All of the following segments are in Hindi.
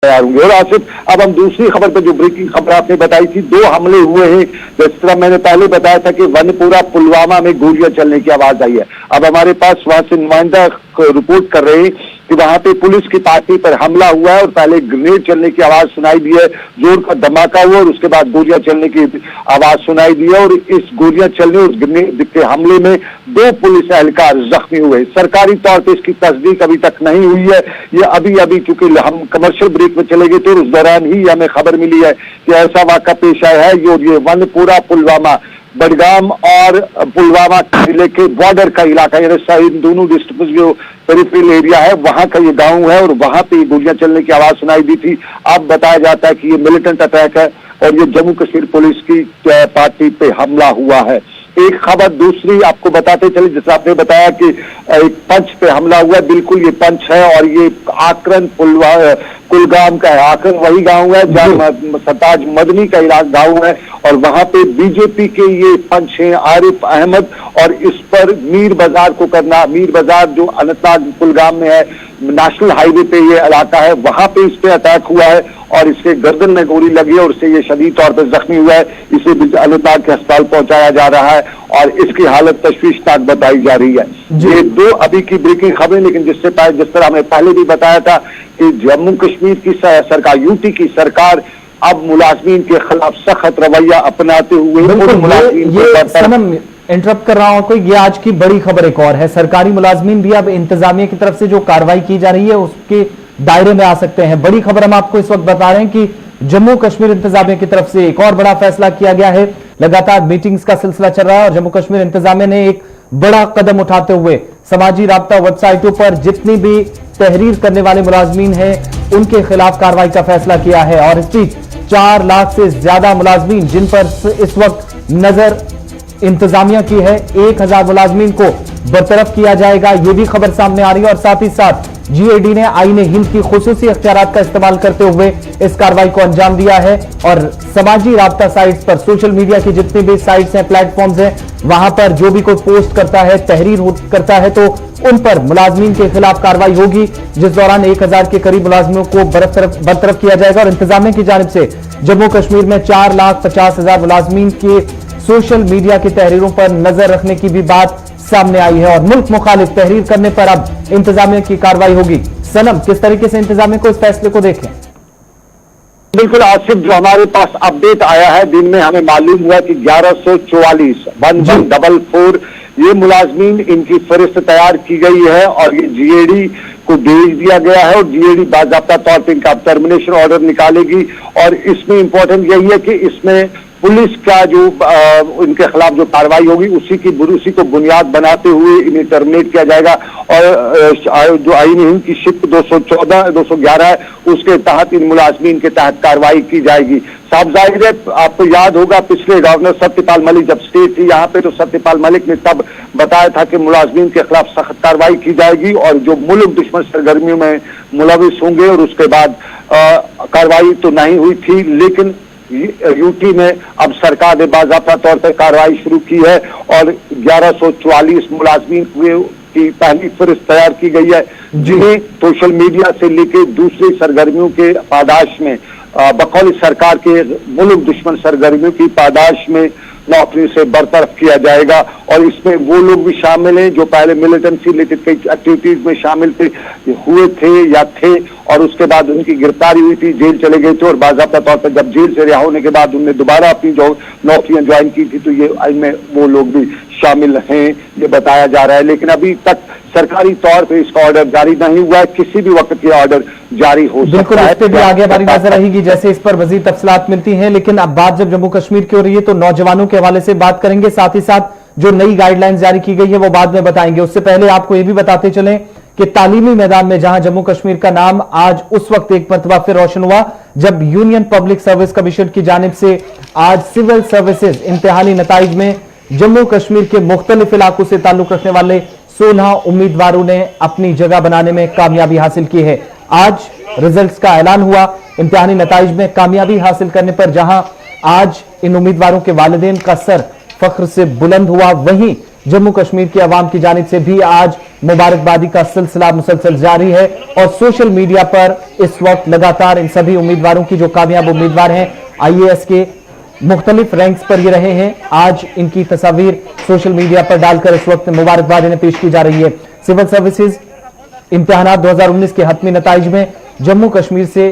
तैयार होंगे। और आसिफ, अब हम दूसरी खबर पर, जो ब्रेकिंग खबर आपने बताई थी, 2 हमले हुए हैं। जिस तरह मैंने पहले बताया था कि वनपुरा पुलवामा में गोलियां चलने की आवाज आई है। अब हमारे पास वहां से नुमाइंदा रिपोर्ट कर रहे हैं कि वहां पे पुलिस की पार्टी पर हमला हुआ है और पहले ग्रेनेड चलने की आवाज सुनाई दी है, जोर का धमाका हुआ और उसके बाद गोलियां चलने की आवाज सुनाई दी है। और इस गोलियां चलने और ग्रेनेड के हमले में 2 पुलिस एहलकार जख्मी हुए। सरकारी तौर पर इसकी तस्दीक अभी तक नहीं हुई है। ये अभी क्योंकि हम कमर्शियल ब्रेक में चले गए थे, उस दौरान ही हमें खबर मिली है कि ऐसा वाक़ा पेश आया है। ये वनपुरा पुलवामा, बडगाम और पुलवामा जिले के बॉर्डर का इलाका, यानी दोनों डिस्ट्रिक्ट जो पेरिफेरल एरिया है, वहां का ये गांव है और वहां पे ये गोलियां चलने की आवाज सुनाई दी थी। अब बताया जाता है कि ये मिलिटेंट अटैक है और ये जम्मू कश्मीर पुलिस की पार्टी पे हमला हुआ है। एक खबर दूसरी आपको बताते चले, जैसे आपने बताया कि एक पंच पे हमला हुआ, बिल्कुल ये पंच है और ये आकरन कुलगाम का है। आकरन वही गांव है जहां सरताज मदनी का गांव है और वहां पे बीजेपी के ये पंच हैं आरिफ अहमद। और इस पर मीर बाजार को करना, मीर बाजार जो अनंतनाग कुलगाम में है, नेशनल हाईवे पे ये इलाका है, वहां पे इस पे अटैक हुआ है और इसके गर्दन में गोली लगी है और इससे ये शदीद तौर पर जख्मी हुआ है। इसे अनंतनाग के अस्पताल पहुंचाया जा रहा है और इसकी हालत तशवीशनाक बताई जा रही है। ये 2 अभी की ब्रेकिंग खबरें, लेकिन जिस तरह हमने पहले भी बताया था कि जम्मू कश्मीर की सरकार, यूटी की सरकार अब मुलाजमीन के खिलाफ सख्त रवैया अपनाते हुए इंटरप्ट कर रहा हूं आपको, ये आज की बड़ी खबर एक और है। सरकारी मुलाजमीन भी अब इंतजामिया की तरफ से जो कार्रवाई की जा रही है उसके दायरे में आ सकते हैं। बड़ी खबर हम आपको इस वक्त बता रहे हैं कि जम्मू कश्मीर इंतजामिया की तरफ से एक और बड़ा फैसला किया गया है। लगातार मीटिंग्स का सिलसिला चल रहा है और जम्मू कश्मीर इंतजामिया ने एक बड़ा कदम उठाते हुए समाजी राब्ता वेबसाइटों पर जितनी भी तहरीर करने वाले मुलाजमीन हैं उनके खिलाफ कार्रवाई का फैसला किया है। और इस बीच 4 लाख से ज्यादा मुलाजमीन जिन पर इस वक्त नजर इंतजामिया की है, 1000 मुलाजमीन को बरतरफ किया जाएगा, यह भी खबर सामने आ रही है। और साथ ही साथ जीएडी ने आईने हिंद की खुसूसी अख्तियारात का इस्तेमाल करते हुए इस कार्रवाई को अंजाम दिया है। और समाजी राब्ता साइट्स पर, सोशल मीडिया की जितनी भी साइट्स हैं, प्लेटफॉर्म्स हैं, वहां पर जो भी कोई पोस्ट करता है, तहरीर करता है, तो उन पर मुलाजमीन के खिलाफ कार्रवाई होगी, जिस दौरान 1000 के करीब मुलाजमियों को बरतरफ किया जाएगा। और इंतजामिया की जानिब से जम्मू कश्मीर में 4,50,000 मुलाजमीन के सोशल मीडिया की तहरीरों पर नजर रखने की भी बात सामने आई है और मुल्क मुखालिफ तहरीर करने पर अब इंतजामिया की कार्रवाई होगी। सनम, किस तरीके से इंतजामिया को इस फैसले को देखें? बिल्कुल आसिफ, जो हमारे पास अपडेट आया है, दिन में हमें मालूम हुआ कि 1144 ये मुलाजमीन, इनकी फहरिस्त तैयार की गई है और ये जीएडी को भेज दिया गया है और जीएडी बाज़ाब्ता तौर पर इनका टर्मिनेशन ऑर्डर निकालेगी। और इसमें इंपॉर्टेंट यही है कि इसमें पुलिस का जो इनके खिलाफ जो कार्रवाई होगी उसी को बुनियाद बनाते हुए इन्हें टर्मिनेट किया जाएगा। और जो आईन हिंद की शिफ्ट 211 है, उसके तहत इन मुलाजमीन के तहत कार्रवाई की जाएगी। साफ जाहिर है, आपको याद होगा पिछले गवर्नर सत्यपाल मलिक जब स्टे थी यहाँ पे, तो सत्यपाल मलिक ने तब बताया था कि मुलाजमीन के खिलाफ सख्त कार्रवाई की जाएगी और जो मुल्क दुश्मन सरगर्मियों में मुलविस होंगे। और उसके बाद कार्रवाई तो नहीं हुई थी, लेकिन यूटी में अब सरकार ने बाज़ाब्ता तौर पर कार्रवाई शुरू की है और 1144 मुलाजमीन की पहली फहरिस्त तैयार की गई है, जिन्हें सोशल मीडिया से लेकर दूसरी सरगर्मियों के पादाश में, बकौल सरकार के मुल्क दुश्मन सरगर्मियों की पादाश में नौकरी से बरतरफ किया जाएगा। और इसमें वो लोग भी शामिल हैं जो पहले मिलिटेंसी रिलेटेड कई एक्टिविटीज में शामिल थे और उसके बाद उनकी गिरफ्तारी हुई थी, जेल चले गए थे और बाज़ाब्ता तौर पर जब जेल से रिहा होने के बाद उन्होंने दोबारा अपनी जो नौकरियां ज्वाइन की थी, तो ये इनमें वो लोग भी शामिल हैं, ये बताया जा रहा है। लेकिन अभी तक सरकारी तौर पे इसका ऑर्डर जारी नहीं हुआ है, किसी भी वक्त ये ऑर्डर जारी हो सकता है। इस पे भी आगे हमारी नजर रहेगी जैसे इस पर मजीद तफसीलात मिलती हैं। लेकिन अब बात जब जम्मू कश्मीर की हो रही है तो नौजवानों के हवाले से बात करेंगे, साथ ही साथ जो नई गाइडलाइंस जारी की गई है वो बाद में बताएंगे। उससे पहले आपको ये भी बताते चलें कि तालीमी मैदान में जहां जम्मू कश्मीर का नाम आज उस वक्त एक मरतबा फिर रोशन हुआ जब यूनियन पब्लिक सर्विस कमीशन की जानिब से आज सिविल सर्विसेज इम्तिहानी नताइज में जम्मू कश्मीर के मुख्तलिफ इलाकों से ताल्लुक रखने वाले 16 उम्मीदवारों ने अपनी जगह बनाने में कामयाबी हासिल की है। आज रिजल्ट्स का ऐलान हुआ। इम्तिहानी नताइज में कामयाबी हासिल करने पर जहां आज इन उम्मीदवारों के वालिदैन का सर फख्र से बुलंद हुआ, वहीं जम्मू कश्मीर की आवाम की जानिब से भी आज मुबारकबादी का सिलसिला मुसलसल जारी है और सोशल मीडिया पर इस वक्त लगातार इन सभी उम्मीदवारों की जो कामयाब उम्मीदवार हैं IAS के मुख्तलिफ रैंक्स पर ये रहे हैं, आज इनकी तस्वीर सोशल मीडिया पर डालकर इस वक्त मुबारकबाद इन्हें पेश की जा रही है। सिविल सर्विसेज इम्तिहानात 2019 के हतमी नताइज में जम्मू कश्मीर से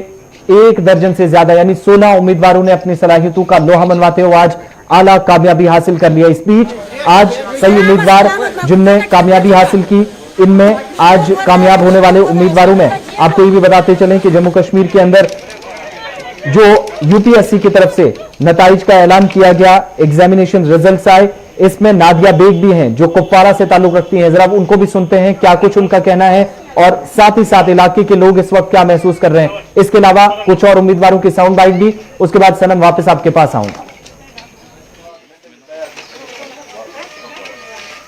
1 दर्जन से ज्यादा यानी 16 उम्मीदवारों ने अपनी सलाहियतों का लोहा मनवाते हुए आज आला कामयाबी हासिल कर लिया। इस बीच आज सही उम्मीदवार जिनने कामयाबी हासिल की, इनमें आज कामयाब होने वाले उम्मीदवारों में आपको ये भी बताते चलें कि जम्मू कश्मीर के अंदर जो UPSC की तरफ से नताइज का ऐलान किया गया, एग्जामिनेशन रिजल्ट्स आए, इसमें नादिया बेग भी हैं जो कुपवाड़ा से ताल्लुक रखती हैं। जरा उनको भी सुनते हैं क्या कुछ उनका कहना है और साथ ही साथ इलाके के लोग इस वक्त क्या महसूस कर रहे हैं। इसके अलावा कुछ और उम्मीदवारों की साउंड बाइट भी, उसके बाद सनम वापस आपके पास आऊंगा।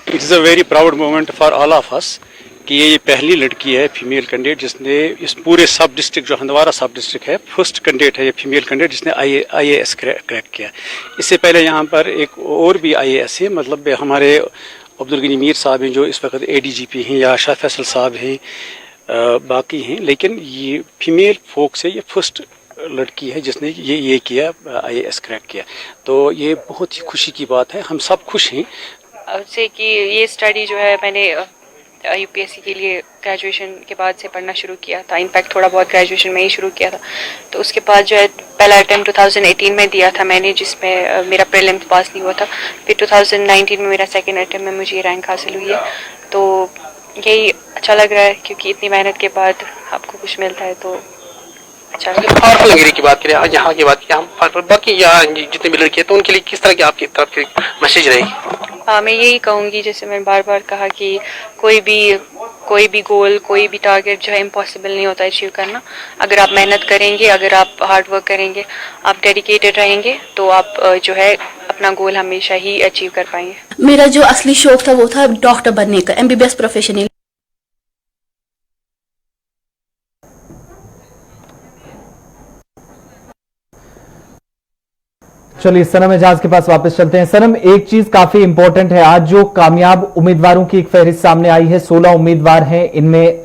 It is a very proud moment for all of us कि ये पहली लड़की है फीमेल कैंडिडेट जिसने इस पूरे सब डिस्ट्रिक्ट जो हंदवारा सब डिस्ट्रिक्ट है फर्स्ट कैंडिडेट है ये फीमेल कैंडिडेट जिसने IAS क्रैक किया। इससे पहले यहाँ पर एक और भी IAS है, मतलब हमारे अब्दुल गनी मीर साहब हैं जो इस वक्त ADGP हैं या शाह फैसल साहब हैं, बाकी हैं, लेकिन ये फीमेल फोक से ये फर्स्ट लड़की है जिसने ये किया IAS क्रैक किया। तो ये बहुत ही खुशी की बात है, हम सब खुश हैं से कि ये स्टडी जो है मैंने UPSC के लिए ग्रेजुएशन के बाद से पढ़ना शुरू किया था। इनफैक्ट थोड़ा बहुत ग्रेजुएशन में ही शुरू किया था। तो उसके बाद जो है पहला अटैम्प्ट 2018 में दिया था मैंने, जिसमें मेरा प्रीलिम्स पास नहीं हुआ था। फिर 2019 में मेरा सेकंड अटैम्प्ट में मुझे रैंक हासिल हुई है। तो यही अच्छा लग रहा है क्योंकि इतनी मेहनत के बाद आपको कुछ मिलता है तो अच्छा लग रहा है। फारफलगिरी की बात करें, यहाँ की बात करें, बाकी यहाँ जितने भी लड़के हैं तो उनके लिए किस तरह की आपकी तरफ की मैसेज रहेगी? मैं यही कहूँगी, जैसे मैंने बार बार कहा कि कोई भी गोल, कोई भी टारगेट जो है इम्पॉसिबल नहीं होता अचीव करना। अगर आप मेहनत करेंगे, अगर आप हार्ड वर्क करेंगे, आप डेडिकेटेड रहेंगे तो आप जो है अपना गोल हमेशा ही अचीव कर पाएंगे। मेरा जो असली शौक था वो था डॉक्टर बनने का, MBBS प्रोफेशनल। चलिए सनम एजाज के पास वापस चलते हैं। सनम, एक चीज काफी इंपॉर्टेंट है, आज जो कामयाब उम्मीदवारों की एक फहरिस्त सामने आई है, 16 उम्मीदवार हैं, इनमें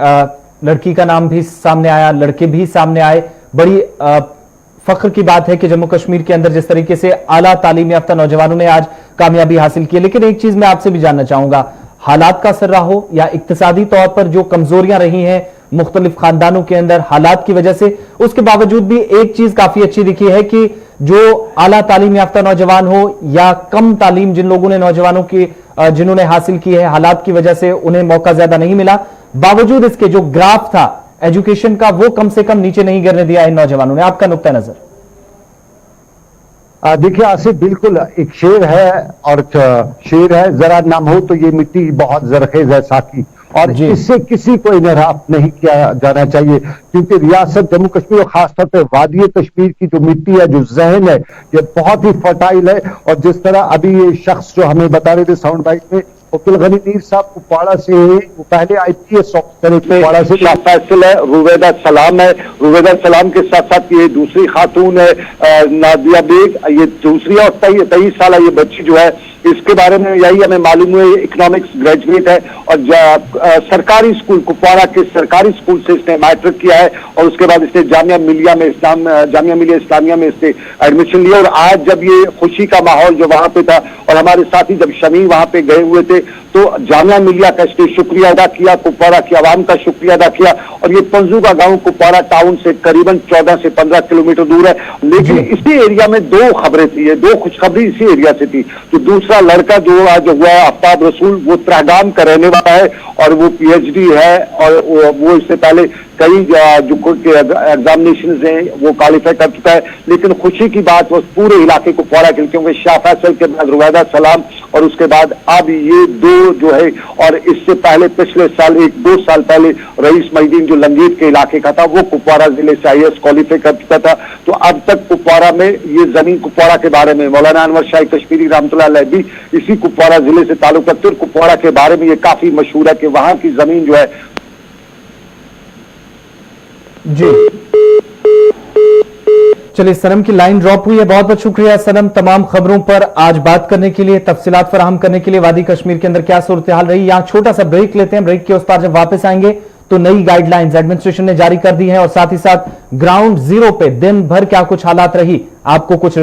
लड़की का नाम भी सामने आया, लड़के भी सामने आए। बड़ी फख्र की बात है कि जम्मू कश्मीर के अंदर जिस तरीके से आला तालीम याफ्ता नौजवानों ने आज कामयाबी हासिल की। लेकिन एक चीज मैं आपसे भी जानना चाहूंगा, हालात का असर रहा हो या इक्तिसादी तौर पर जो कमजोरियां रही हैं मुख्तलिफ खानदानों के अंदर हालात की वजह से, उसके बावजूद भी एक चीज काफी अच्छी दिखी है कि जो आला तालीम याफ्ता नौजवान हो या कम तालीम जिन लोगों ने नौजवानों की जिन्होंने हासिल की है, हालात की वजह से उन्हें मौका ज्यादा नहीं मिला, बावजूद इसके जो ग्राफ था एजुकेशन का वो कम से कम नीचे नहीं गिरने दिया इन नौजवानों ने। आपका नुक्ता नजर? देखिए आसिफ, बिल्कुल एक शेर है और शेर है, जरा नाम हो तो ये मिट्टी बहुत जरखेज है साकी, और इससे किसी को इनराफ नहीं किया जाना चाहिए क्योंकि रियासत जम्मू कश्मीर और खासतौर पर वादी कश्मीर की जो मिट्टी है, जो जहन है, ये बहुत ही फर्टाइल है। और जिस तरह अभी ये शख्स जो हमें बता रहे थे साउंड बाइट में, अब्दुल गनी मीर साहब कुपवाड़ा से, वो पहले IPS ऑफिसर कुपवाड़ा से, फैसल है, रुवेदा सलाम है, रुवेदा सलाम के साथ साथ ये दूसरी खातून है नादिया बेग, ये दूसरी और 23 साल ये बच्ची जो है, इसके बारे में यही हमें मालूम हुआ, इकोनॉमिक्स ग्रेजुएट है और सरकारी स्कूल कुपवाड़ा के सरकारी स्कूल से इसने मैट्रिक किया है और उसके बाद इसने जामिया मिलिया इस्लामिया में इसने एडमिशन लिया। और आज जब ये खुशी का माहौल जो वहां पे था और हमारे साथी जब शमी वहां पे गए हुए थे तो जामिया मिलिया का इसने शुक्रिया अदा किया, कुपवाड़ा की आवाम का शुक्रिया अदा किया। और ये पंजू का गांव कुपवाड़ा टाउन से करीबन 14 से 15 किलोमीटर दूर है, लेकिन इसी एरिया में 2 खबरें थी, ये 2 खुशखबरी इसी एरिया से थी। तो दूसरा लड़का जो आज हुआ है आफ्ताब रसूल, वो त्रहगाम का रहने वाला है और वो PhD है और वो इससे पहले कई जो एग्जामिनेशन हैं वो क्वालिफाई कर चुका है। लेकिन खुशी की बात वो पूरे इलाके को पौड़ा क्योंकि शाह फैसल के बाद रुवैदा सलाम और उसके बाद अब ये 2 जो है, और इससे पहले पिछले साल 1-2 साल पहले रईस महीदीन जो लंगीत के इलाके का था वो कुपवाड़ा जिले से IAS क्वालिफाई कर चुका था। तो अब तक कुपवाड़ा में ये जमीन कुपवाड़ा के बारे में मौलाना अनवर शाही कश्मीरी रहमतुल्लाह अलैह भी इसी कुपवाड़ा जिले से ताल्लुक रखते और कुपवाड़ा के बारे में ये काफी मशहूर है कि वहां की जमीन जो है जी चलिए, सनम की लाइन ड्रॉप हुई है। बहुत बहुत शुक्रिया सनम, तमाम खबरों पर आज बात करने के लिए, तफसीलात फराहम करने के लिए। वादी कश्मीर के अंदर क्या सूरत हाल रही, यहां छोटा सा ब्रेक लेते हैं। ब्रेक के उस पार जब वापस आएंगे तो नई गाइडलाइंस एडमिनिस्ट्रेशन ने जारी कर दी है और साथ ही साथ ग्राउंड जीरो पे दिन भर क्या कुछ हालात रही, आपको कुछ